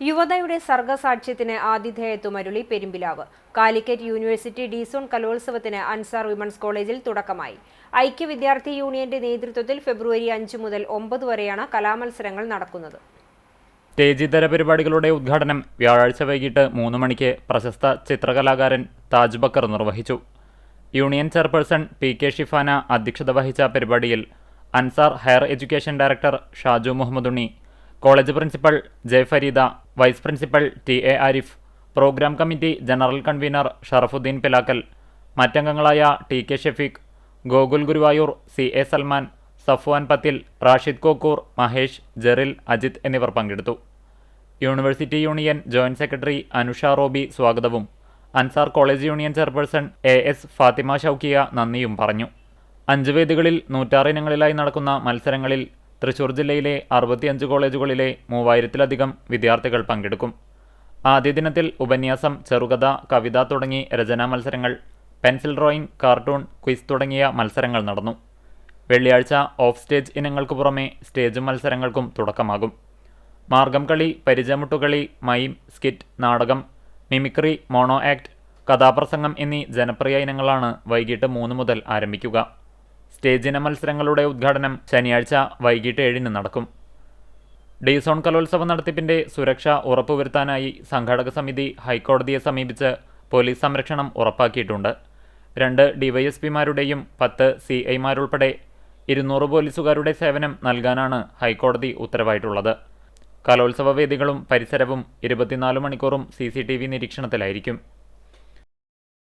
യുവതയുടെ സർഗസാക്ഷ്യത്തിന് ആതിഥേയത്വമരുളി Perumpilavu. Calicut university D-zone കലോത്സവത്തിന് Ansar women's കോളേജിൽ തുടക്കമായി. ഐക്യ വിദ്യാർത്ഥി യൂണിയന്റെ നേതൃത്വത്തിൽ ഫെബ്രുവരി 5 മുതൽ 9 വരെയാണ് കലാമത്സരങ്ങൾ നടക്കുന്നത്. സ്റ്റേജിതര പരിപാടികളുടെ ഉദ്ഘാടനം വ്യാഴാഴ്ച വൈകിട്ട് 3 മണിക്ക് പ്രശസ്ത ചിത്രകലാകാരൻ താജ് ബക്കർ നിർവഹിച്ചു. Union chairperson P K. ഷിഫാന അധ്യക്ഷത വഹിച്ച പരിപാടിയിൽ Ansar higher education director Shaju Muhammad Unni, college principal J Fareeda, vice principal T A. Arif, programme committee general convener Sharafuddin Pilakkal, മറ്റംഗങ്ങളായ ടി.കെ. ഷെഫീഖ്, ഗോകുൽ ഗുരുവായൂർ, സി.എ. സൽമാൻ, സഫ്വാൻ പത്തിൽ, റാഷിദ് കോക്കൂർ, മഹേഷ്, ജെറിൽ, അജിത് എന്നിവർ പങ്കെടുത്തു. University union joint secretary Anusha Roby സ്വാഗതവും Ansar college union chairperson A S. Fathima Shoukiya നന്ദിയും പറഞ്ഞു. 5 വേദികളിൽ 106 ഇനങ്ങളിലായി നടക്കുന്ന മത്സരങ്ങളിൽ തൃശൂർ ജില്ലയിലെ 65 കോളേജുകളിലെ 3000-ലധികം വിദ്യാർത്ഥികൾ പങ്കെടുക്കും. ആദ്യ ദിനത്തിൽ ഉപന്യാസം, ചെറുകഥ, കവിത തുടങ്ങി രചനാ മത്സരങ്ങൾ, പെൻസിൽ ഡ്രോയിങ്, കാർട്ടൂൺ, ക്വിസ് തുടങ്ങിയ മത്സരങ്ങൾ നടന്നു. വെള്ളിയാഴ്ച ഓഫ് സ്റ്റേജ് ഇനങ്ങൾക്ക് പുറമെ സ്റ്റേജ് മത്സരങ്ങൾക്കും തുടക്കമാകും. മാർഗം കളി, പരിചയമുട്ടുകളി, മൈം, സ്കിറ്റ്, നാടകം, മിമിക്രി, മോണോ ആക്ട്, കഥാപ്രസംഗം എന്നീ ജനപ്രിയ ഇനങ്ങളാണ് വൈകിട്ട് 3 മുതൽ ആരംഭിക്കുക. സ്റ്റേജ് ഇന മത്സരങ്ങളുടെ ഉദ്ഘാടനം ശനിയാഴ്ച വൈകിട്ട് 7-ന് നടക്കും. ഡി-സോൺ കലോത്സവ നടത്തിപ്പിന്റെ സുരക്ഷ ഉറപ്പുവരുത്താനായി സംഘാടക സമിതി ഹൈക്കോടതിയെ സമീപിച്ച് പോലീസ് സംരക്ഷണം ഉറപ്പാക്കിയിട്ടുണ്ട്. 2 ഡിവൈഎസ്പിമാരുടെയും 10 CI-മാരുൾപ്പെടെ 200 പോലീസുകാരുടെ സേവനം നൽകാനാണ് ഹൈക്കോടതി ഉത്തരവായിട്ടുള്ളത്. കലോത്സവ വേദികളും പരിസരവും 24 മണിക്കൂറും CCTV നിരീക്ഷണത്തിലായിരിക്കും.